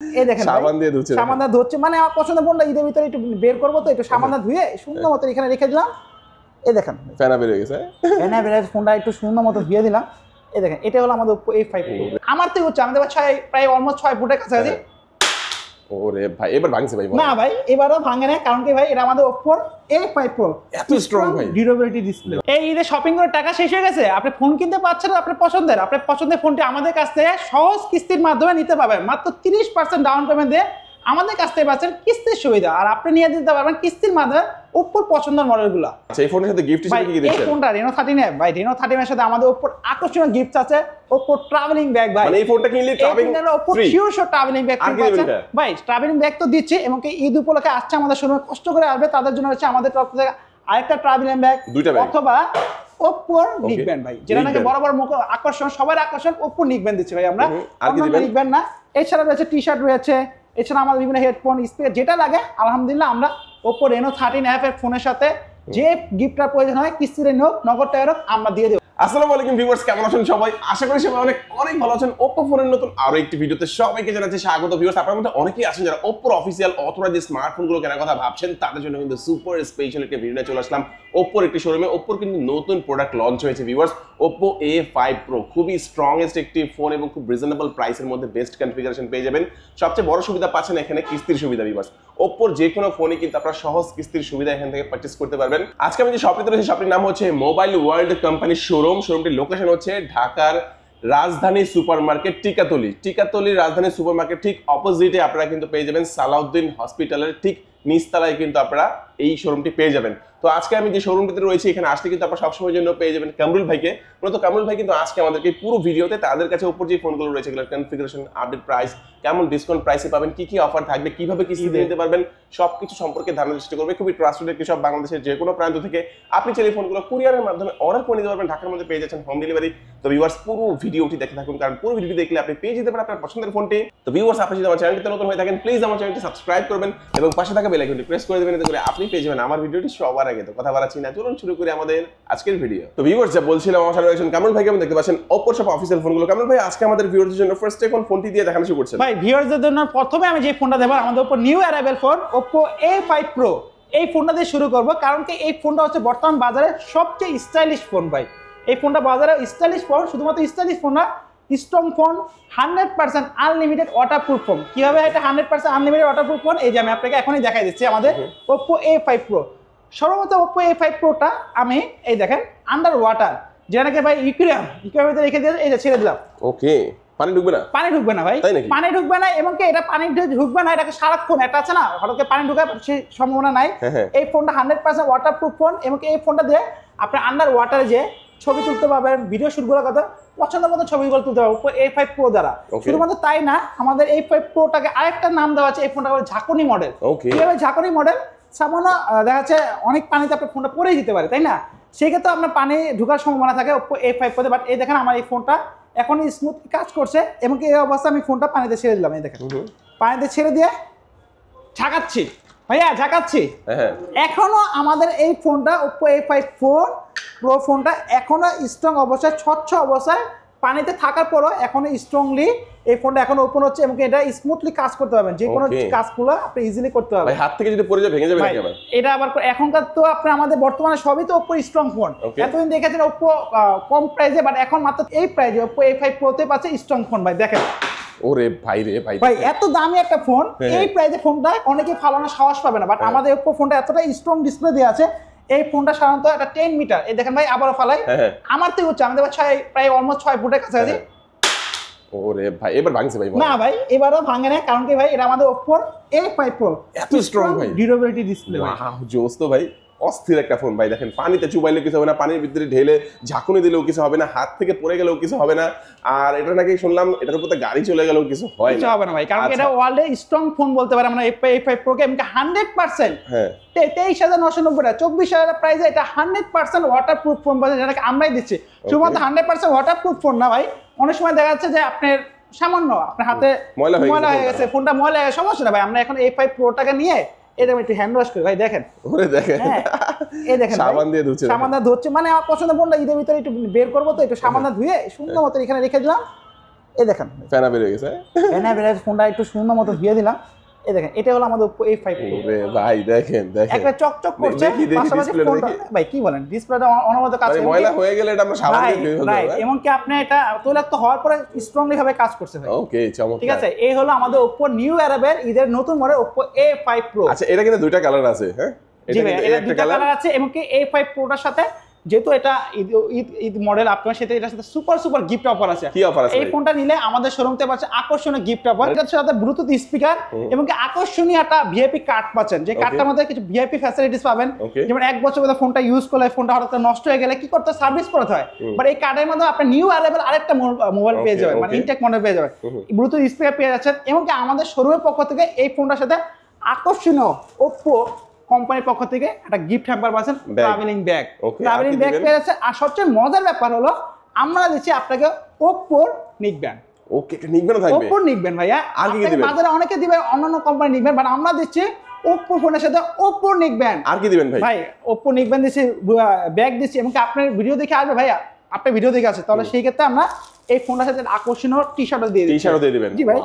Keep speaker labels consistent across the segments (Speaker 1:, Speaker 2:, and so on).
Speaker 1: এই দেখেন
Speaker 2: সাবান দিয়ে ধুচ্ছে,
Speaker 1: সাবান দিয়ে ধুচ্ছে, মানে আমার পছন্দের ফোনটা ঈদের ভিতরে একটু বের করবো তো একটু সাবান দিয়ে ধুয়ে সুন্দর মতো এখানে রেখে দিলাম। এই দেখেন
Speaker 2: ফেনা বের হয়ে গেছে,
Speaker 1: ফেনা বের হয়ে ফোনটা একটু সুন্দর মতো ধুয়ে দিলাম। এই দেখেন এটা হলো আমাদের Oppo A5 Pro। আমার তো হচ্ছে আমাদের প্রায় অলমোস্ট 6 ফুটের কাছাকাছি।
Speaker 2: ওরে ভাই এবার ভাঙছে ভাই।
Speaker 1: না ভাই এবারও ভাঙে না, কারণ কি ভাই এটা আমাদের Oppo A5 Pro,
Speaker 2: এত স্ট্রং ভাই,
Speaker 1: ডিউরেবিলিটি ডিসপ্লে। এই ঈদে শপিং করে টাকা শেষ হয়ে গেছে, আপনি ফোন কিনতে পারছেন আপনার পছন্দের ফোনটি আমাদের কাছ থেকে সহজ কিস্তির মাধ্যমে নিতে পারবেন। মাত্র 30% ডাউন পেমেন্ট দিয়ে আমাদের কাছ থেকে পাচ্ছেন কিস্তির সুবিধা, আর আপনি নিয়ে দিতে পারবেন কিস্তির মাধ্যমে Oppo পছন্দের মডেলগুলো।
Speaker 2: আচ্ছা এই ফোনের সাথে গিফট হিসেবে কি দিচ্ছেন?
Speaker 1: এই ফোনটা Reno 13 ভাই, Reno 13 এর সাথে আমাদের Oppo আকর্ষণীয় গিফট আছে, Oppo ট্রাভেলিং ব্যাগ ভাই।
Speaker 2: মানে এই ফোনটা কিনলে travelling
Speaker 1: Oppo sure travelling bag পাচ্ছেন ভাই। ট্রাভেলিং ব্যাগ তো দিচ্ছি, এবং কি ঈদ উপলক্ষে আসছে আমাদের শোরুমে কষ্ট করে আসবে তাদের জন্য হচ্ছে আমাদের তরফ থেকে আরেকটা ট্রাভেলিং ব্যাগ, অথবা Oppo নিকব্যান্ড ভাই, যেটা নাকি বড় বড় মুখ আকর্ষণ, সবার আকর্ষণ Oppo নিকব্যান্ড দিচ্ছি ভাই আমরা, অন্য নিকব্যান্ড না। এছাড়া রয়েছে টি-শার্ট রয়েছে, এছাড়া আমাদের বিভিন্ন হেডফোন, স্পিকার, যেটা লাগে আলহামদুলিল্লাহ আমরা Oppo Reno 13F এর ফোনের সাথে যে গিফটটা প্রয়োজন হয় কিস্তিতে হোক নগদ টাকা হোক আমরা দিয়ে দেব।
Speaker 2: আসসালামু আলাইকুম ভিউয়ার্স, কেমন আছেন সবাই? আশা করি সবাই অনেক ভালো আছেন। Oppo ফোনের নতুন আরো একটি ভিডিওতে সবাইকে জানাচ্ছি স্বাগত। ভিউয়ার্স আপনাদের মধ্যে অনেকেই আছেন যারা Oppo অফিসিয়াল অথরাইজড স্মার্টফোনগুলো কেনার কথা ভাবছেন, তাদের জন্য কিন্তু সুপার স্পেশাল একটা ভিডিও চলে আসলাম Oppo একটি শোরুমে। Oppo কিন্তু নতুন প্রোডাক্ট লঞ্চ হয়েছে ভিউয়ার্স, Oppo A5 Pro, খুবই স্ট্রংগেস্ট একটি ফোন এবং খুব রিজনেবল প্রাইসের মধ্যে বেস্ট কনফিগারেশন পেয়ে যাবেন। সবচেয়ে বড় সুবিধা পাচ্ছেন এখানে কিস্তির সুবিধা ভিউয়ার্স। Oppo যে কোনো ফোনই কিন্তু আপনারা সহজ কিস্তির সুবিধা এখান থেকে পারচেজ করতে পারবেন। আজকে আমি যে শপটিতে রয়েছে শপটির নাম হচ্ছে মোবাইল ওয়ার্ল্ড কোম্পানির শোরুম। শোরুমটির লোকেশন হচ্ছে ঢাকার রাজধানী সুপার মার্কেট টিকাতলি রাজধানী সুপার মার্কেট ঠিক অপোজিটে আপনারা কিন্তু পেয়ে যাবেন সালাউদ্দিন হসপিটালের ঠিক নিচতলায় কিন্তু আপনারা এই শোরুমটি পেয়ে যাবেন। তো আজকে আমি যে শোরুমটিতে রয়েছি এখানে আসলে কিন্তু আপনারা সবসময়ের জন্য পেয়ে যাবেন কামরুল ভাইকে। মূলত কামরুল ভাই কিন্তু আজকে আমাদেরকে পুরো ভিডিওতে তাদের কাছে Oppo যে ফোনগুলো রয়েছে এগুলোর কনফিগারেশন, আপডেট প্রাইস, কেমন ডিসকাউন্ট প্রাইসে পাবেন, কি কি অফার থাকবে, কিভাবে কিস্তিতে নিতে পারবেন, সবকিছু সম্পর্কে ধারণার চেষ্টা করবে। খুবই ট্রাস্টেড একটি সব, বাংলাদেশের যে কোনো প্রান্ত থেকে আপনি চাইলে ফোনগুলো কুরিয়ারের মাধ্যমে অর্ডার করে নিতে পারবেন। ঢাকার মধ্যে পেয়ে যাচ্ছেন হোম ডেলিভারি। তো ভিউয়ার্স পুরো ভিডিওটি দেখে থাকুন, কারণ পুরো ভিডিও দেখলে আপনি পেয়ে যেতে পারেন আপনার পছন্দের ফোনটি। তো ভিউয়ার্স আপনি যদি আমার চ্যানেলটিতে নতুন হয়ে থাকেন প্লিজ আমার চ্যানেলটি সাবস্ক্রাইব করবেন এবং পাশে থাকা বেল আইকনটি প্রেস করে দেবেন, এতে করে আপনি পেয়ে যাবেন আমার ভিডিওটি সবার আগে। তো কথা বাড়াচ্ছি না, চলুন শুরু করি আমাদের আজকের ভিডিও। তো ভিউয়ার্স যা বলছিলাম, আমার সাথে রয়েছেন কামরুল ভাইকে, আমি দেখতে পাচ্ছেন Oppo শপ অফিসিয়াল ফোনগুলো। কামরুল ভাই আজকে আমাদের ভিউয়ারদের জন্য ফার্স্ট কোন ফোনটি দিয়ে দেখানো শুরু করছেন?
Speaker 1: ভাই ভিউয়ারদের জন্য প্রথমে আমি যে ফোনটা দেব আমাদের Oppo new arrival phone Oppo A5 Pro, এই ফোনটা দিয়ে শুরু করব, কারণ কি এই ফোনটা হচ্ছে বর্তমান বাজারে সবচেয়ে স্টাইলিশ ফোন ভাই। এই ফোনটা বাজারে স্টাইলিশ ফোন, শুধুমাত্র স্টাইলিশ ফোন না, strong phone, 100% unlimited waterproof phone. কিভাবে এটা 100% আনলিমিটেড ওয়াটারপ্রুফ ফোন, এই যে আমি আপনাকে এখনই দেখাই দিচ্ছি আমাদের Oppo A5 Pro। সর্বপ্রথম Oppo A5 Proটা আমি এই দেখেন আন্ডার ওয়াটার, যেটা নাকি ভাই ইকুইরিয়ামে রেখে দিয়ে এই যে ছেড়ে দিলাম।
Speaker 2: ওকে, পানি ঢুকবে না? পানি
Speaker 1: ঢুকবে না ভাই, পানি ঢুকবে না, এবং কি এটা পানি ঢুকবে না, এটাকে সারাক্ষণ এটা আছে না হঠাৎ পানি ঢুকার সেই সম্ভাবনা নাই। এই ফোনটা 100% ওয়াটারপ্রুফ ফোন, এবং এই ফোনটা দিয়ে আপনি আন্ডার ওয়াটারে যে ছবি তুলতে পারবেন, ভিডিও শুটগুলো কথা পছন্দের মতো ছবিগুলো তুলতে পারবেন Oppo A5 Pro দ্বারা। শুধুমাত্র তাই না, আমাদের A5 Proটাকে আরেকটা নাম দেওয়া আছে, এই ফোনটা হলো ঝাঁকুনি মডেল। কিভাবে ঝাঁকুনি মডেল? সামান্য দেখা যাচ্ছে অনেক পানিতে আপনার ফোনটা পড়েই যেতে পারে, তাই না? সেই ক্ষেত্রে আপনার পানি ঢুকার সম্ভাবনা থাকে Oppo A5 Pro। বাট এই দেখেন আমার এই ফোনটা এখন স্মুথ কাজ করছে, এবং এই অবস্থায় আমি ফোনটা পানিতে ছেড়ে দিলাম। এই দেখেন পানিতে ছেড়ে দিয়ে ঝাঁকাচ্ছি ভাইয়া, ঝাঁকাচ্ছি। এখনো আমাদের এই ফোনটা Oppo A5 Pro ফোনটা এখনো স্ট্রং অবস্থায়, স্বচ্ছ অবস্থায়, পানিতে থাকার পরও এখনো স্ট্রংলি এই ফোনটা এখনো ওপেন হচ্ছে, এবং এটা স্মুথলি কাজ করতে পারবেন, যে কোনো কাজগুলো আপনি ইজিলি করতে পারবেন।
Speaker 2: হাত থেকে যদি পড়ে যায় ভেঙে যাবে নাকি আবার? এটা
Speaker 1: আবার এখনকার তো আপনি আমাদের বর্তমানে সবই তো Oppo স্ট্রং ফোন। এতদিন দেখেছেন Oppo কম প্রাইসে, বাট এখন মাত্র এই প্রাইসে Oppo A5 Pro তে পাচ্ছে স্ট্রং ফোন ভাই। দেখেন
Speaker 2: ওরে ভাই রে ভাই,
Speaker 1: এত দামি একটা ফোন, এই প্রাইসে ফোনটা অনেকে ফালানোর সাহস পাবে না, বাট আমাদের Oppo ফোনটা এতটা স্ট্রং ডিসপ্লে দেওয়া আছে। এই ফোনটা সাধারণত একটা 10 মিটার, এই দেখেন ভাই আবারও ফালাই, আমার তো হচ্ছে আমাদের প্রায় অলমোস্ট 6 ফুটের কাছাকাছি।
Speaker 2: ওরে ভাই এবার ভাঙছে ভাই।
Speaker 1: না ভাই এবারও ভাঙে না, কারণ কি ভাই এটা আমাদের Oppo A5 Pro,
Speaker 2: এত স্ট্রং ভাই,
Speaker 1: ডিউরেবিলিটি ডিসপ্লে ভাই।
Speaker 2: জোস তো ভাই, অস্থির একটা ফোন ভাই। দেখেন পানিতে চুবাইলেও কিছু হবে না, পানির ভিতরে ঢেলে ঝাঁকুনি দিলেও কিছু হবে না, হাত থেকে পড়ে গেলেও কিছু হবে না। আর এটা নাকি শুনলাম এটার উপর গাড়ি চলে গেলেও কিছু হয় না,
Speaker 1: কিছু হবে না ভাই, কারণ এটা ওয়ার্ল্ডে স্ট্রং ফোন বলতে পারে আমরা A5 Pro কে। 100% 23,990 টাকা, 24,000 প্রাইসে এটা 100% ওয়াটারপ্রুফ ফোন বলে, যেটাকে আমরাই দিচ্ছি। শুধুমাত্র 100% ওয়াটারপ্রুফ ফোন না ভাই, অনেক সময় দেখা যাচ্ছে যে আপনার সামান্য আপনার হাতে ময়লা হয়ে গেছে, ফোনটা ময়লা হয়ে সমস্যা না ভাই, আমরা এখন A5 Proটাকে নিয়ে এটা একটু হ্যান্ড ওয়াশ করি ভাই। দেখেন
Speaker 2: ওরে দেখেন,
Speaker 1: এই দেখেন
Speaker 2: সাবান দিয়ে ধুচ্ছে,
Speaker 1: সাবান দিয়ে ধুচ্ছে, মানে আমার পছন্দের ফোনটা ঈদের ভিতরে একটু বের করবো তো একটু সাবান দিয়ে ধুয়ে সুন্দর মতো এখানে রেখে দিলাম। এই দেখেন
Speaker 2: ফেনা বের হয়ে গেছে
Speaker 1: ফেনা বের হয়ে ফোনটা একটু সুন্দর মতো ধুয়ে দিলাম। এই দেখেন এটা হলো আমাদের Oppo A5 Pro।
Speaker 2: ওরে ভাই দেখেন
Speaker 1: একটা চকচক করছে পাশাপাশি ফোনটা ভাই কি বলেন ডিসপ্লেটা অনবরত কাজ করে,
Speaker 2: ময়লা হয়ে গেলে এটা আমরা সাবান দিয়ে ধুয়ে ফেলতে হবে।
Speaker 1: এমন কি আপনি এটা তৈলাক্ত হওয়ার পরে স্ট্রংলি ভাবে কাজ করছে ভাই।
Speaker 2: ওকে চমৎকার।
Speaker 1: ঠিক আছে, এই হলো আমাদের Oppo নিউ অ্যারাবের ঈদের নতুন মডেল Oppo A5 Pro।
Speaker 2: আচ্ছা এটা কিন্তু দুইটা কালার আছে, হ্যাঁ
Speaker 1: জি ভাই এটা দুটো কালার আছে এবং কি A5 Proটার সাথে যেহেতু এটা ঈদ মডেল আপনার সাথে এটার সাথে সুপার গিফট অফার আছে।
Speaker 2: কি অফার আছে?
Speaker 1: এই ফোনটা নিলে আমাদের শোরুম থেকে পাচ্ছে আকর্ষণীয় গিফট অফার। এটার সাথে ব্লুটুথ স্পিকার এবং কি আকর্ষণীয় একটা ভিআইপি কার্ড পাচ্ছেন, যে কার্ডটার মধ্যে কিছু ভিআইপি ফ্যাসিলিটিস পাবেন। যেমন 1 বছর মধ্যে ফোনটা ইউজ করলে ফোনটা হঠাৎ নষ্ট হয়ে গেলে কি করতে সার্ভিস করতে হয়, বাট এই কার্ডের মধ্যে আপনি নিউ অ্যাভেলেবল আরেকটা মোবাইল পেয়ে যাবেন, মানে ইনটেক মডেল পেয়ে যাবেন, ব্লুটুথ স্পিকার পেয়ে যাচ্ছেন এবং কি আমাদের শোরুমের পক্ষ থেকে এই ফোনটার সাথে আকর্ষণীয় Oppo কোম্পানির পক্ষ থেকে একটা গিফট হ্যাম্পার পাচ্ছেন, ট্রাভেলিং ব্যাগ। ট্রাভেলিং ব্যাগ পেয়ে যাচ্ছে। আর সবচেয়ে মজার ব্যাপার হলো আমরা দিচ্ছি আপনাকে Oppo নিক ব্যান্ড।
Speaker 2: ওকে নিক ব্যান্ড থাকবে,
Speaker 1: Oppo নিক ব্যান্ড ভাইয়া।
Speaker 2: আর কি দিবেন?
Speaker 1: বাজারে অনেকে দিবে অন্যান্য কোম্পানি নিক ব্যান্ড, বাট আমরা দিচ্ছি Oppo ফোনের সাথে Oppo নিক ব্যান্ড।
Speaker 2: আর কি দিবেন ভাই?
Speaker 1: ভাই Oppo নিক ব্যান্ড দিচ্ছি, ব্যাগ দিচ্ছি এবং কি আপনার ভিডিও দেখে আসবে ভাইয়া, আপনি ভিডিও দেখে আসে তাহলে সেই ক্ষেত্রে আমরা এই ফোনটার সাথে আকর্ষণীয় টি-শার্টও দিয়ে দিই।
Speaker 2: টি-শার্টও দিয়ে দিবেন।
Speaker 1: জি ভাই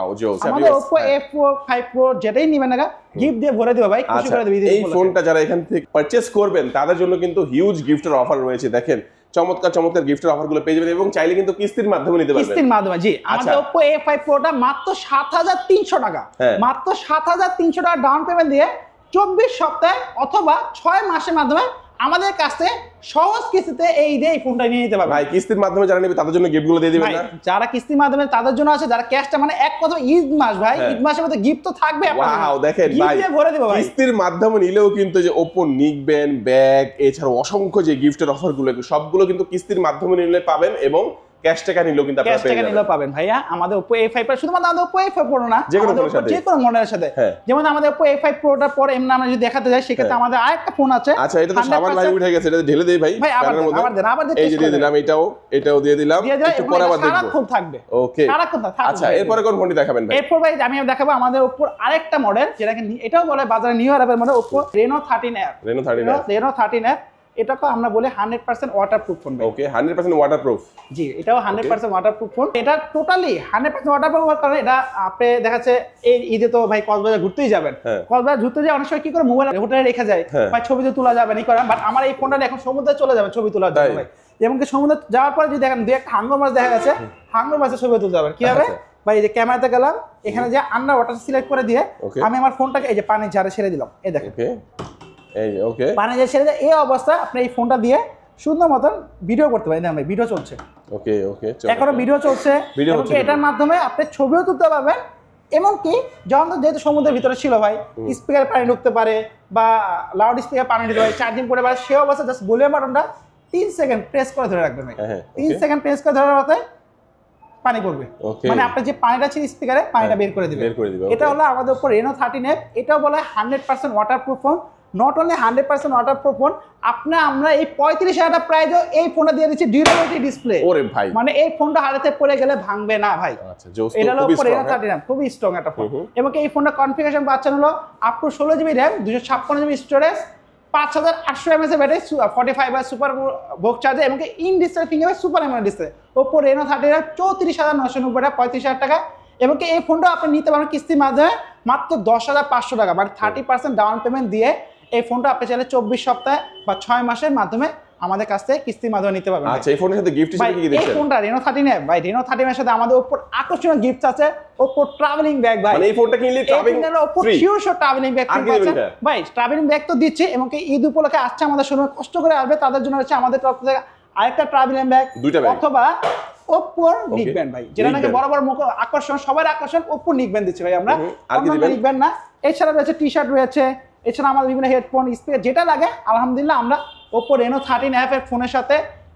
Speaker 1: আমাদের Oppo A5 Pro যেটাই নেবেন না গিফট দিয়ে ভরে দেব ভাই, খুশি করে দেব।
Speaker 2: এই ফোনটা যারা এখান থেকে পারচেজ করবেন তাদের জন্য কিন্তু হিউজ গিফটের অফার রয়েছে। দেখেন চমৎকার গিফটের অফারগুলো পেয়ে যাবেন এবং চাইলে কিন্তু কিস্তির মাধ্যমে নিতে পারবেন।
Speaker 1: কিস্তির মাধ্যমে জি। আমাদের Oppo A5 Proটা মাত্র ৭৩০০ টাকা, মাত্র ৭৩০০ টাকা ডাউন পেমেন্ট দিয়ে 24 সপ্তাহে অথবা 6 মাসের মাধ্যমে আমাদের কাছে সহজ কিস্তিতে এই ফোনটা নিয়ে নিতে পারবে।
Speaker 2: ভাই কিস্তির মাধ্যমে যারা নেবে তাদের জন্য গিফটগুলো দিয়ে দিবেন না?
Speaker 1: যারা কিস্তির মাধ্যমে তাদের জন্য আছে, যারা ক্যাশটা মানে এক কথা ঈদ মাস ভাই, ঈদ মাসের মধ্যে গিফট তো থাকবে আপনাদের।
Speaker 2: ওয়াও দেখেন ভাই
Speaker 1: ভরে দেব ভাই।
Speaker 2: কিস্তির মাধ্যমে নিলেও কিন্তু যে Oppo নিক ব্যান্ড ব্যাগ এছাড়া অসংখ্য যে গিফটের অফারগুলো সবগুলো কিন্তু কিস্তির মাধ্যমে নিলে পাবেন এবং ক্যাশ টাকা নিলেও কিন্তু আপনারা পেয়ে যাবেন।
Speaker 1: পাবেন ভাইয়া আমাদের Oppo A5 Pro। শুধুমাত্র আমাদের Oppo A5 Pro না,
Speaker 2: যে
Speaker 1: কোনো মডেলের সাথে। যেমন আমাদের Oppo A5 Proটার পর এমনি আমরা যদি দেখাতে যাই সেক্ষেত্রে আমাদের আরেকটা ফোন আছে।
Speaker 2: আচ্ছা এটা তো সাবান ভাই উঠে গেছে, এটা ঢেলে দেই ভাই প্যানের মধ্যে।
Speaker 1: আবার
Speaker 2: এই যে দিয়ে দিলাম, এটাও দিয়ে দিলাম, একটু পরে আবার দেখব।
Speaker 1: সারাক্ষণ থাকবে।
Speaker 2: ওকে আচ্ছা এরপরে কোন ফোনটি দেখাবেন ভাই?
Speaker 1: এরপর ভাই আমি দেখাবো আমাদের Oppo আরেকটা মডেল যেটাকে এটাও বলে বাজারে নিউ অ্যারাবের মডেল Oppo Reno 13F। Reno 13F এটাকে আমরা বলি 100% ওয়াটারপ্রুফ ফোন।
Speaker 2: Okay 100% waterproof.
Speaker 1: জি এটাও 100% ওয়াটারপ্রুফ ফোন। এটা টোটালি 100% ওয়াটারপ্রুফ কারণ এটা আপনি দেখাচ্ছে এই ঈদে তো ভাই কক্সবাজার ঘুরতেই যাবেন, কক্সবাজার ঘুরতে যায় অনেক সময় কি করে মোবাইল হোটেলে রেখে যায় ভাই, ছবি তো তোলা যাবে না করেন, বাট আমার এই ফোনটা এখন সমুদ্রে চলে যাবে ছবি তোলার জন্য ভাই। এমনকি সমুদ্রে যাওয়ার পরে যদি দেখেন দুই একটা হাঙ্গর মাছ দেখা গেছে, হাঙ্গর মাছের ছবি তুলতে যাবেন কি হবে ভাই, এই যে ক্যামেরাতে গেলাম এখানে যে আন্ডার ওয়াটার সিলেক্ট করে দিয়ে আমি আমার ফোনটাকে এই যে পানির ঝাড়ে ছেড়ে দিলাম, এই দেখেন পানি যে ছেড়ে দেয় এই অবস্থা আপনি এই ফোনটা দিয়ে সুন্দর মতন ভিডিও করতে পারেন। ভাই ভিডিও চলছে, এখনো ভিডিও চলছে, এটার মাধ্যমে আপনি ছবিও তুলতে পারবেন। এমনকি যখন যেহেতু সমুদ্রের ভিতরে ছিল ভাই, স্পিকার পানি ঢুকতে পারে বা লাউড স্পিকার পানি ঢুকতে পারে, চার্জিং করতে পারে, সে অবস্থা জাস্ট ভলিউম বাটনটা 3 সেকেন্ড প্রেস করে ধরে রাখবেন ভাই। 3 সেকেন্ড প্রেস করে ধরে রাখতে পানি পড়বে, মানে আপনার যে পানিটা ছিল স্পিকারে পানিটা বের করে দিবে। এটা হলো আমাদের Oppo Reno 13F। এটাও বলে 100% waterproof phone. Not only 100% waterproof phone, আমরা এই 35,000 টাকা প্রাইসে এই ফোনটা দিয়ে দিচ্ছি ডিউরেবিলিটি ডিসপ্লে।
Speaker 2: ওরে ভাই
Speaker 1: মানে এই ফোনটা হাতে পড়ে গেলে ভাঙবে না ভাই।
Speaker 2: আচ্ছা জোস,
Speaker 1: এটা হলো Oppo Reno 13F, খুবই স্ট্রং একটা ফোন। এবং এই ফোনটা কনফিগারেশন পাচ্ছেন হলো up to 16GB RAM, 256GB storage, 5800 mAh এর ব্যাটারি, 45 ওয়াট সুপার ভোক চার্জার এবং in display fingerprint super AMOLED display. Oppo Reno 13F 34,990 টাকা, 35,000 টাকা। এবং এই ফোনটা আপনি নিতে পারেন কিস্তির মাধ্যমে মাত্র 10,500 টাকা, মানে 30% ডাউন পেমেন্ট দিয়ে এই ফোনটা আপনি চাইলে 24 সপ্তাহে বা 6 মাসের মাধ্যমে আমাদের কাছ থেকে কিস্তির মাধ্যমে নিতে পারবেন।
Speaker 2: আচ্ছা এই ফোনের সাথে গিফট হিসেবে কি দিচ্ছেন?
Speaker 1: এই ফোনটা Reno 13F ভাই, Reno 13 এর সাথে আমাদের Oppo আকর্ষণীয় গিফট আছে, Oppo ট্রাভেলিং ব্যাগ ভাই।
Speaker 2: মানে এই ফোনটা কিনলে travelling
Speaker 1: Oppo sure travelling bag পাচ্ছেন ভাই। ট্রাভেলিং ব্যাগ তো দিচ্ছি এবং কি ঈদ উপলক্ষে আসছে আমাদের শোরুমে কষ্ট করে আসবে তাদের জন্য হচ্ছে আমাদের তরফ থেকে আরেকটা ট্রাভেলিং ব্যাগ অথবা Oppo নিক ব্যান্ড ভাই, যেটা নাকি বড় মুখ আকর্ষণ, সবার আকর্ষণ Oppo নিক ব্যান্ড দিচ্ছি ভাই আমরা। নিক ব্যান্ড না, এছাড়া রয়েছে টি-শার্ট রয়েছে, এছাড়া আমাদের বিভিন্ন হেডফোন স্পিকার যেটা লাগে আলহামদুলিল্লাহ আমরা Oppo Reno 13F এর ফোনের সাথে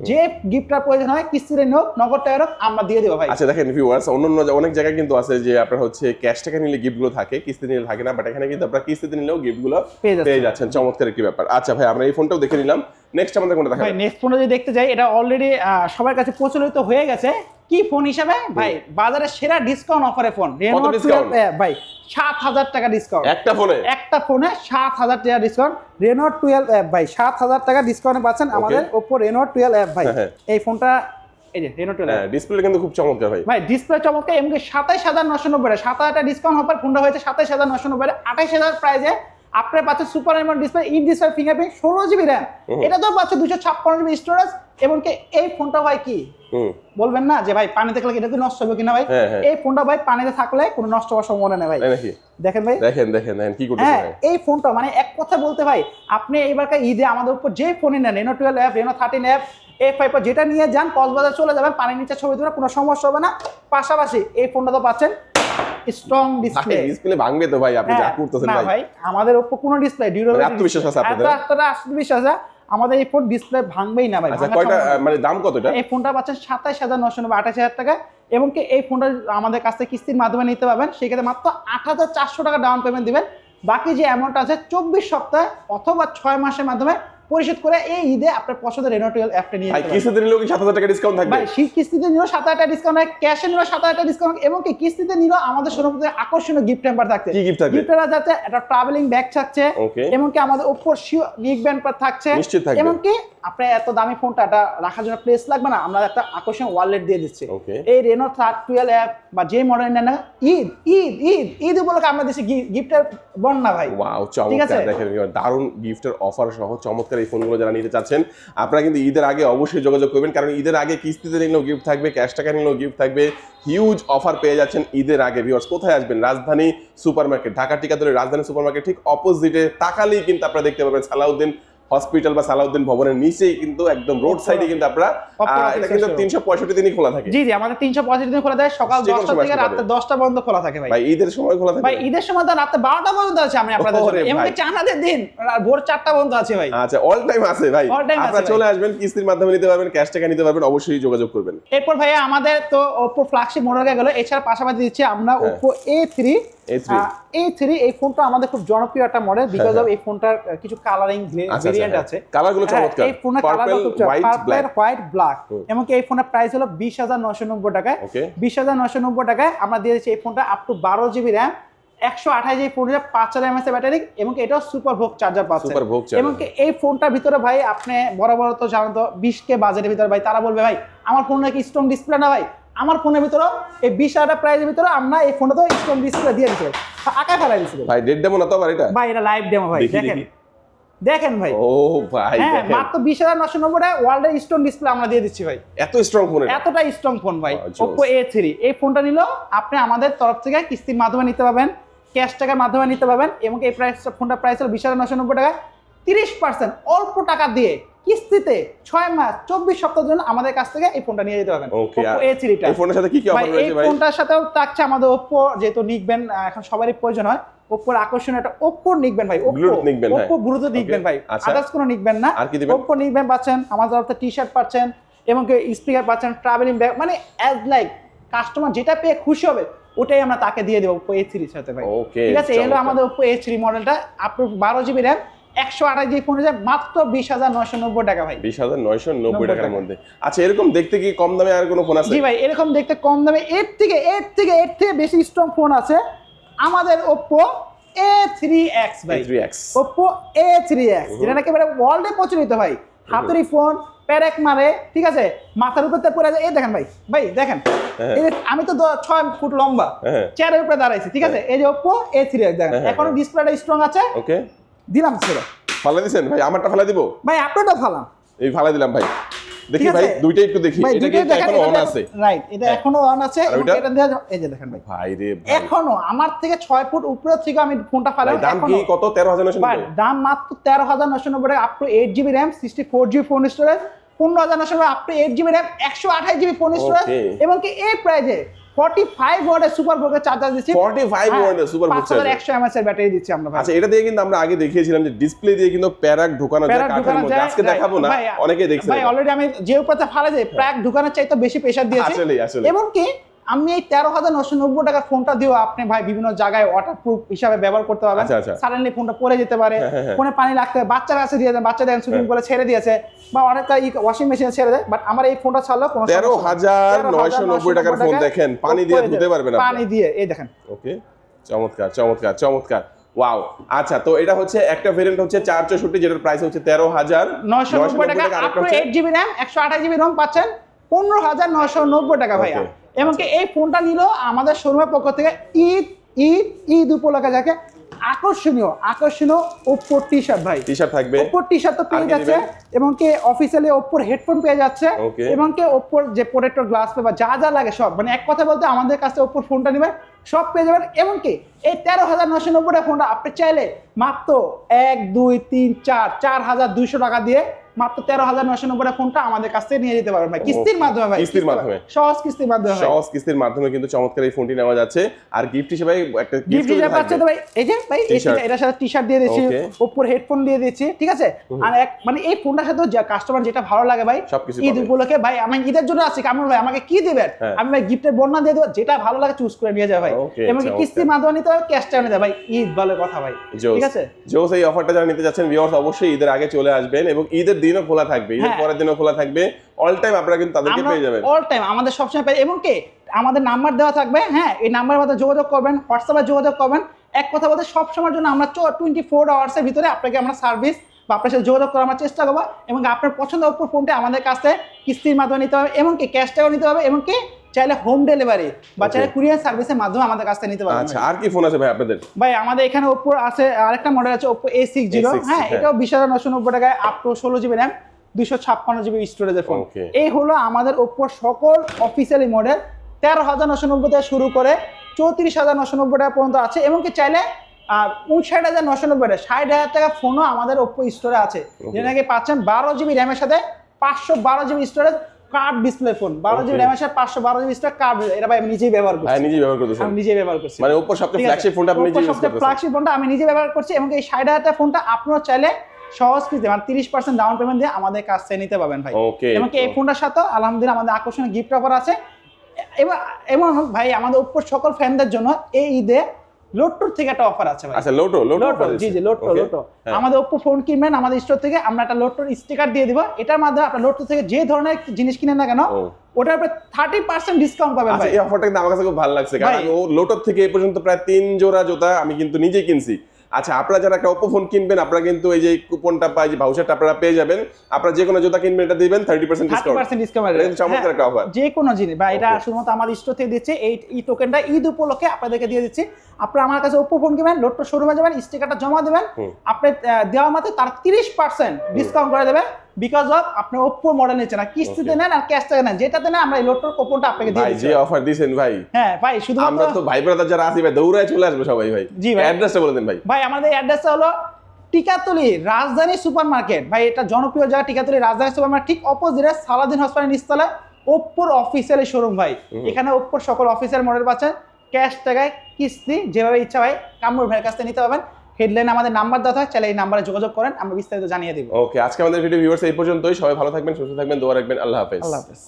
Speaker 1: যে গিফটটার প্রয়োজন হয় কিস্তিতে হোক নগদ টাকা হোক আমরা দিয়ে দেবো ভাই।
Speaker 2: আচ্ছা দেখেন ভিউয়ার্স, অন্যান্য অনেক জায়গায় কিন্তু আছে যে আপনার হচ্ছে ক্যাশ টাকা নিলে গিফটগুলো থাকে, কিস্তিতে নিলে থাকে না, বাট এখানে কিন্তু আপনারা কিস্তিতে নিলেও গিফটগুলো পেয়ে যাচ্ছেন। চমৎকার একটি ব্যাপার। আচ্ছা ভাই আমরা এই ফোনটাও দেখে নিলাম, নেক্সট আমাদের কোনটা দেখাবেন?
Speaker 1: ভাই নেক্সট ফোনটা যদি দেখতে যাই, এটা অলরেডি সবার কাছে প্রচলিত হয়ে গেছে কি ফোন হিসাবে ভাই, বাজারে সেরা ডিসকাউন্ট অফারে ফোন Reno 12 ভাই, 7,000 টাকা ডিসকাউন্ট একটা ফোনে 7,000 টাকা ডিসকাউন্ট। Reno 12 ভাই 7,000 টাকা ডিসকাউন্টে পাচ্ছেন আমাদের Oppo Reno 12 ভাই। এই ফোনটা এই যে Reno 12
Speaker 2: হ্যাঁ ডিসপ্লে কিন্তু খুব চমৎকার ভাই।
Speaker 1: ভাই ডিসপ্লে চমৎকার এমনকি 27990 7,000 ডিসকাউন্ট অফার ফোনটা হয়েছে 27990 28000 প্রাইসে আপনার পাচ্ছে super AMOLED display in display fingerprint 16 GB RAM এটা তো পাচ্ছে 256 জিবি স্টোরেজ এমনকি এই ফোনটা ভাই কি বলবেন না যে ভাই পানিতে থাকলে এটা কি নষ্ট হবে কিনা ভাই এই ফোনটা ভাই পানিতে থাকলে কোনো নষ্ট হওয়ার সম্ভাবনা নেই ভাই
Speaker 2: নাকি
Speaker 1: দেখেন ভাই
Speaker 2: দেখেন কি করতেছে ভাই
Speaker 1: এই ফোনটা মানে এক কথা বলতে ভাই আপনি এইবারকার ঈদে আমাদের উপর যে ফোনই নেন Reno 12 Reno 13 A5 যেটা নিয়ে যান কক্সবাজার চলে যাবেন পানির নিচে ছবি তুলে কোনো সমস্যা হবে না পাশাপাশি এই ফোনটা তো পাচ্ছেন স্ট্রং
Speaker 2: ডিসপ্লে ভাঙবে তো ভাই আপনি যা করতেছেন
Speaker 1: না ভাই আমাদের উপর কোনো ডিসপ্লে ডিউরেবল
Speaker 2: আত্মবিশ্বাস আছে আপনাদের
Speaker 1: আত্মবিশ্বাস আছে আমাদের এই ফোন ডিসপ্লে ভাঙবেই না ভাই
Speaker 2: আচ্ছা কয়টা মানে দাম কত এটা
Speaker 1: এই ফোনটা পাচ্ছেন 27990 28000 টাকা এবং কি এই ফোনটা আমাদের কাছ থেকে কিস্তির মাধ্যমে নিতে পারবেন সেক্ষেত্রে মাত্র 8400 টাকা ডাউন পেমেন্ট দিবেন বাকি যে অ্যামাউন্ট আছে 24 সপ্তাহ অথবা 6 মাসের মাধ্যমে পরিশোধ করে এই ঈদে আপনার পছন্দের Reno 12 অ্যাপটা নিয়ে
Speaker 2: ভাই কিস্তিতে নিলেও কি 7000 টাকা ডিসকাউন্ট থাকবে
Speaker 1: ভাই কিস্তিতে নিলেও 7000 টাকা ডিসকাউন্ট হয় ক্যাশে নিলেও 7000 টাকা ডিসকাউন্ট এবং কি কিস্তিতে নিলেও আমাদের শোরুমে আকর্ষণীয় গিফট হ্যাম্পার থাকছে
Speaker 2: কি গিফট থাকবে
Speaker 1: গিফটটা যাচ্ছে একটা ট্রাভেলিং ব্যাগ থাকছে এবং কি আমাদের Oppo নিক ব্যান্ড থাকছে এবং কি আপনার এত দামি ফোনটা এটা রাখার জন্য প্লেস লাগবে না আমরা একটা আকর্ষণীয় ওয়ালেট দিয়ে দিচ্ছি এই Reno 12 অ্যাপ বা যে মডেল নেন না ঈদ উপলক্ষে আমরা দিচ্ছি গিফটের বন্যা ভাই
Speaker 2: ওয়াও চমৎকার দেখেন দারুণ গিফটের অফার সহ চমৎকার এই ফোনগুলো যারা নিতে চাচ্ছেন আপনারা কিন্তু ঈদের আগে অবশ্যই যোগাযোগ করবেন কারণ ঈদের আগে কিস্তিতে নিলেও গিফট থাকবে ক্যাশ টাকা নিলেও গিফট থাকবে হিউজ অফার পেয়ে যাচ্ছেন ঈদের আগে ভিউয়ার্স কোথায় আসবেন রাজধানী সুপারমার্কেট ঢাকা টিকাতলের রাজধানী সুপারমার্কেট ঠিক অপোজিটে তাকালেই কিন্তু আপনারা দেখতে পাবেন সালাউদ্দিন হসপিটাল বা সালাউদ্দিন ভবনের নিচেই কিন্তু একদম রোড সাইডে কিন্তু আপনারা এটা কিন্তু 365 দিনই খোলা থাকে
Speaker 1: জি আমাদের 365 দিন খোলা থাকে সকাল 10টা থেকে রাত 10টা পর্যন্ত খোলা থাকে ভাই
Speaker 2: ঈদের সময় খোলা থাকে
Speaker 1: ভাই ঈদের সময় তো রাত 12টা পর্যন্ত আছে আমি আপনাদের জন্য এমনি চাঁদাদের দিন ভোর 4টা পর্যন্ত আছে ভাই
Speaker 2: আচ্ছা অল টাইম আছে ভাই আপনারা চলে আসবেন কিস্তির মাধ্যমে নিতে পারবেন ক্যাশ টাকা নিতে পারবেন অবশ্যই যোগাযোগ করবেন
Speaker 1: এরপর ভাই আমাদের তো Oppo ফ্ল্যাগশিপ মডেল গেল এছাড়া পাশাপাশি দিচ্ছি আমরা Oppo A3 এই ফোনটা আমাদের খুব জনপ্রিয় একটা মডেল বিকজ অফ এই ফোনটার কিছু কালারিং ভেরিয়েন্ট আছে
Speaker 2: কালারগুলো চমৎকার
Speaker 1: এই ফোনের কালারগুলো খুব পার্পল হোয়াইট ব্ল্যাক এবং এই ফোনের প্রাইস হলো 20990 টাকায় 20990 টাকায় আমরা দিয়ে দিচ্ছি এই ফোনটা up to 12 GB RAM 128 GB phone 5000 mAh battery এবং এটাও সুপার ভোগ চার্জার পাচ্ছে এবং এই ফোনটার ভিতরে ভাই আপনি বরাবর তো জানেন তো 20K বাজেটের ভিতরে ভাই তারা বলবে ভাই আমার ফোন নাকি স্ট্রং ডিসপ্লে না ভাই আমার ফোনের ভিতরে এই 20000 প্রাইসের ভিতরে আমরা এই ফোনটা তো স্ট্রং ডিসপ্লে দিয়ে দিছি আকায় ফেলাই দিছি
Speaker 2: ভাই ডেট ডেমো না তো আবার এটা
Speaker 1: ভাই এটা লাইভ ডেমো ভাই দেখেন ভাই
Speaker 2: ও ভাই দেখেন
Speaker 1: মাত্র 20990 টাকা ওয়ার্ল্ডের স্ট্রং ডিসপ্লে আমরা দিয়ে দিচ্ছি ভাই
Speaker 2: এত স্ট্রং ফোন
Speaker 1: এতটা স্ট্রং ফোন ভাই Oppo A3 এই ফোনটা নিলো আপনি আমাদের তরফ থেকে কিস্তির মাধ্যমে নিতে পারবেন ক্যাশ টাকার মাধ্যমে নিতে পারবেন এবং এই ফোনটা প্রাইস হলো 20990 টাকা 30% অল্প টাকা দিয়ে কিস্তিতে 6 মাস 24 সপ্তাহের জন্য আমাদের কাছ থেকে এই ফোনটা নিয়ে যেতে পারবেন
Speaker 2: Oppo
Speaker 1: A3 টা
Speaker 2: এই ফোনের সাথে কি কি অফার রয়েছে ভাই
Speaker 1: এই ফোনটার সাথেও থাকছে আমাদের Oppo যেহেতু নিকবেন এখন সবারই প্রয়োজন হয় Oppo আকর্ষণীয় একটা Oppo নিকবেন ভাই Oppo ব্লুটুথ নিকবেন ভাই আদার্স কোনো নিকবেন না Oppo নিকবেন পাচ্ছেন আমাদের তরফ থেকে টি-শার্ট পাচ্ছেন এবং স্পিকার পাচ্ছেন ট্রাভেলিং ব্যাগ মানে অ্যাজ লাইক কাস্টমার যেটা পেয়ে খুশি হবে ওটাই আমরা তাকে দিয়ে দেব Oppo A3 এর সাথে ভাই ঠিক আছে এই হলো আমাদের Oppo A3 মডেলটা আপনি 12 জিবি র‍্যাম 128 জিবি ফোন মাত্র 20990 টাকা ভাই
Speaker 2: 20990 টাকার মধ্যে আচ্ছা এরকম দেখতে কি কম দামে আর কোনো ফোন আছে
Speaker 1: জি ভাই এরকম দেখতে কম দামে এর থেকে বেশি স্ট্রং ফোন আছে আমাদের Oppo A3X ভাই Oppo A3X যেটা নাকি ওয়ার্ল্ডে প্রচলিত ভাই হাতুড়ি ফোন প্যারেক মারে ঠিক আছে মাথার উপরে পড়ে যায় এই দেখেন ভাই দেখেন আমি তো 6 ফুট লম্বা চেয়ারের উপরে দাঁড়াইছি ঠিক আছে এই যে Oppo A3X দেখেন এখনো ডিসপ্লেটা স্ট্রং আছে
Speaker 2: ওকে
Speaker 1: দিলাম ছেড়ে
Speaker 2: ফালা দিবেন ভাই আমারটা ফালা দিব
Speaker 1: ভাই আপনারটা ফালাম
Speaker 2: এই ফালা দিলাম ভাই দেখি ভাই দুইটাই একটু দেখি এটা কি এখনো অন আছে
Speaker 1: রাইট এটা এখনো অন আছে এটা দেয়া এই যে দেখেন ভাই
Speaker 2: ভাই রে ভাই
Speaker 1: এখনো আমার থেকে 6 ফুট উপরে থেকে আমি ফোনটা ফালাম
Speaker 2: দাম কি কত 13990
Speaker 1: ভাই দাম মাত্র 13990 টাকা up to 8 GB RAM 64 GB phone storage 15990 up to 8 GB RAM 128 GB phone storage এবং কি এই প্রাইসে 45 ওয়াটের সুপার ভোগের চার্জার দিচ্ছি
Speaker 2: 45 ওয়াটের সুপার ভোগ চার্জার
Speaker 1: 5100 mAh এর ব্যাটারি দিচ্ছি আমরা ভাই
Speaker 2: আচ্ছা এটা দিয়ে কিন্তু আমরা আগে দেখিয়েছিলাম যে ডিসপ্লে দিয়ে কিন্তু প্যারাক ঢোকানো যায় কাঠের মধ্যে আজকে দেখাবো না অনেকেই দেখছেন
Speaker 1: ভাই অলরেডি আমি যে উপরে ফালা যায় প্যারাক ঢোকানোর চাইতে বেশি প্রেসার দিয়েছি
Speaker 2: আসলে
Speaker 1: এবং কি আমি এই 13990 টাকা ফোনটা দিও আপনি ভাই বিভিন্ন জায়গায় ওয়াটারপ্রুফ হিসাবে ব্যবহার করতে পারবেন সাডেনলি ফোনটা পড়ে যেতে পারে ফোনে পানি লাগতে বাচ্চারা আছে দিয়ে দেন বাচ্চাদের সুইমিং পুলে ছেড়ে দিয়েছে বা অনেকটা ওয়াশিং মেশিনে ছেড়ে দেয় বাট আমার এই ফোনটা ছাড়লো কোনো
Speaker 2: 13990 টাকার ফোন দেখেন পানি দিয়ে ধুতে পারবেন আপনি
Speaker 1: পানি দিয়ে এই দেখেন
Speaker 2: ওকে চমৎকার ওয়াও আচ্ছা তো এটা হচ্ছে একটা ভেরিয়েন্ট হচ্ছে 464 যেটার প্রাইস হচ্ছে 13990
Speaker 1: টাকা up to 8 GB RAM 128 GB ROM পাচ্ছেন 15,990 টাকা ভাইয়া। এমনকি এই ফোনটা নিল আমাদের শোরুমের পক্ষ থেকে ঈদ উপলক্ষে যাকে আকর্ষণীয় Oppo টি-শার্ট ভাই,
Speaker 2: টি-শার্ট থাকবে,
Speaker 1: Oppo টি-শার্ট তো পেয়ে যাচ্ছে এবং কি অফিশিয়ালি Oppo হেডফোন পেয়ে যাচ্ছে এবং কি Oppo যে প্রোটেক্টর গ্লাস পেপার যা যা লাগে সব, মানে এক কথা বলতে আমাদের কাছে Oppo ফোনটা নেবেন সব পেয়ে যাবেন। এবং কি এই 13,990 টাকা ফোনটা আপনি চাইলে মাত্র 1 2 3 4 4,200 টাকা দিয়ে মাত্র 13,990 টাকা ফোনটা আমাদের কাছ থেকে নিয়ে যেতে পারবেন ভাই, কিস্তির মাধ্যমে ভাই,
Speaker 2: কিস্তির মাধ্যমে,
Speaker 1: সহজ কিস্তির মাধ্যমে,
Speaker 2: সহজ কিস্তির মাধ্যমে কিন্তু চমৎকার এই ফোনটি নেওয়া যাচ্ছে। আর গিফট হিসেবে একটা
Speaker 1: গিফট হিসেবে পাচ্ছে তো ভাই, এই যে ভাই এটার সাথে টি-শার্ট দিয়ে দিচ্ছি, Oppo হেডফোন দিয়ে দিচ্ছি, ঠিক আছে। আর মানে এই ফোনটার সাথে কাস্টমার যেটা ভালো লাগে ভাই ঈদ উপলক্ষে ভাই, আমি ঈদের জন্য আছি কামরুল ভাই, আমাকে কি দিবেন, আমি ভাই গিফটের বর্ণনা দিয়ে দেবো, যেটা ভালো লাগে চুজ করে নিয়ে যাবে ভাই। এবং কিস্তির মাধ্যমে নিতে হবে, ক্যাশ টাকা নিতে ভাই, ঈদ ভালো কথা ভাই, ঠিক আছে।
Speaker 2: জোস এই অফারটা যারা নিতে যাচ্ছেন ভিউয়ার্স অবশ্যই ঈদের আগে চলে আসবেন এবং ঈদের দিনও খোলা থাকবে, ঈদের পরের দিনও খোলা থাকবে, অল টাইম আপনারা কিন্তু তাদেরকে পেয়ে যাবেন,
Speaker 1: অল টাইম আমাদের সবসময় পেয়ে। এবং কি আমাদের নাম্বার দেওয়া থাকবে, হ্যাঁ এই নাম্বারের মধ্যে যোগাযোগ করবেন, হোয়াটসঅ্যাপে যোগাযোগ করবেন। এক কথা বলতে সব সময়ের জন্য আমরা 24 আওয়ার্সের ভিতরে আপনাকে আমরা সার্ভিস বা আপনার সাথে যোগাযোগ করার আমরা চেষ্টা করবো। এবং আপনার পছন্দ Oppo ফোনটা আমাদের কাছে কিস্তির মাধ্যমে নিতে হবে এবং কি ক্যাশ টাকাও নিতে হবে এবং কি চাইলে হোম ডেলিভারি বা চাইলে কুরিয়ার সার্ভিসের মাধ্যমে আমাদের কাছ থেকে নিতে পারবেন।
Speaker 2: আচ্ছা, আর কি ফোন আছে ভাই আপনাদের?
Speaker 1: ভাই আমাদের এখানে Oppo আছে আরেকটা মডেল আছে Oppo A60, হ্যাঁ এটাও 20,990 টাকায় up to 16 GB RAM 256 GB স্টোরেজের ফোন। এই হলো আমাদের Oppo সকল অফিসিয়ালি মডেল, 13,990 থেকে শুরু করে 34,990 টাকা পর্যন্ত আছে এবং কি চাইলে 59,990 টাকা 60,000 টাকা ফোনও আমাদের Oppo স্টোরে আছে, যেটাকে পাচ্ছেন 12 GB RAM এর সাথে 512 GB storage card display phone, 12 GB RAM এর সাথে 512 GB স্টোরেজ কার্ড। এটা ভাই আমি নিজেই ব্যবহার করছি,
Speaker 2: আমি নিজেই ব্যবহার করতেছি,
Speaker 1: আমি নিজেই ব্যবহার করছি,
Speaker 2: মানে Oppo সবচেয়ে ফ্ল্যাগশিপ ফোনটা আপনি নিজেই ইউজ করতেছেন,
Speaker 1: ফ্ল্যাগশিপ ফোনটা আমি নিজে ব্যবহার করছি। এবং এই 60,000 টাকা ফোনটা আপনারা চাইলে সহজ কিস্তি মানে 30% ডাউন পেমেন্ট দিয়ে আমাদের কাছ থেকে নিতে পারবেন ভাই। এবং এই ফোনটার সাথে আলহামদুলিল্লাহ আমাদের আকর্ষণীয় গিফট অফার আছে। এবং ভাই আমাদের Oppo সকল ফ্যানদের জন্য এই ঈদে লোট্টোর থেকে একটা অফার আছে ভাই।
Speaker 2: আচ্ছা, লোটো
Speaker 1: জি লোট্টো আমাদের Oppo ফোন কিনবেন আমাদের স্টোর থেকে, আমরা একটা লোট্টোর স্টিকার দিয়ে দিব, এটার মাধ্যমে আপনার লোট্টো থেকে যে ধরনের জিনিস কিনেন না কেন ওটার উপরে 30% ডিসকাউন্ট পাবেন ভাই।
Speaker 2: এই অফারটা কিন্তু আমার কাছে খুব ভালো লাগছে, কারণ ও লোটোর থেকে এই পর্যন্ত প্রায় 3 জোড়া জুতা আমি কিন্তু নিজেই কিনছি। আচ্ছা, আপনারা যারা একটা Oppo ফোন কিনবেন আপনারা কিন্তু এই যে কুপনটা পাই, যে ভাউচারটা আপনারা পেয়ে যাবেন, আপনারা যে কোনো জুতা কিনবেন এটা দিবেন 30% ডিসকাউন্ট,
Speaker 1: 30% ডিসকাউন্ট,
Speaker 2: এটা চমৎকার একটা অফার।
Speaker 1: যে কোনো জিনিস বা এটা শুধুমাত্র আমাদের স্টোর থেকে দিচ্ছে, এই টোকেনটা ঈদ উপলক্ষে আপনাদেরকে দিয়ে দিচ্ছি। আপনারা আমার কাছে Oppo ফোন কিনবেন, লোট্টো শোরুমে যাবেন, স্টিকারটা জমা দেবেন, আপনি দেওয়া মাত্র তার 30% ডিসকাউন্ট করে দেবে, বিকজ অফ আপনি Oppo মডেল নিচ্ছেন না, কিস্তিতে নেন আর ক্যাশ টাকা নেন, যেটাতে নেন আমরা এই লোট্টোর কুপনটা আপনাকে দিয়ে দিচ্ছি।
Speaker 2: ভাই যে অফার দিবেন ভাই,
Speaker 1: হ্যাঁ ভাই শুধুমাত্র
Speaker 2: আমরা তো ভাই ব্রাদার যারা আছি ভাই দৌড়ায় চলে আসবে সবাই ভাই।
Speaker 1: জি ভাই,
Speaker 2: অ্যাড্রেসটা বলে দেন ভাই।
Speaker 1: ভাই আমাদের অ্যাড্রেসটা হলো টিকাতলি রাজধানী সুপার মার্কেট, ভাই এটা জনপ্রিয় জায়গা টিকাতলি রাজধানী সুপার মার্কেট, ঠিক অপোজিটে সালাদিন হসপিটাল নিচতলায় Oppoর অফিসিয়াল শোরুম ভাই। এখানে Oppoর সকল অফিসিয়াল মডেল পাচ্ছেন ক্যাশ টাকায়, কিস্তি যেভাবে ইচ্ছা ভাই কামরুল ভাইয়ের কাছ থেকে নিতে পারবেন। হেডলাইন আমাদের নাম্বার দেওয়া থাকে, চাইলে এই নাম্বারে যোগাযোগ করেন, আমরা বিস্তারিত জানিয়ে দিব।
Speaker 2: ওকে, আজকে আমাদের ভিডিও ভিউয়ার্স এই পর্যন্তই। সবাই ভালো থাকবেন, সুস্থ থাকবেন, দোয়া রাখবেন। আল্লাহ হাফেজ।
Speaker 1: আল্লাহ হাফেজ।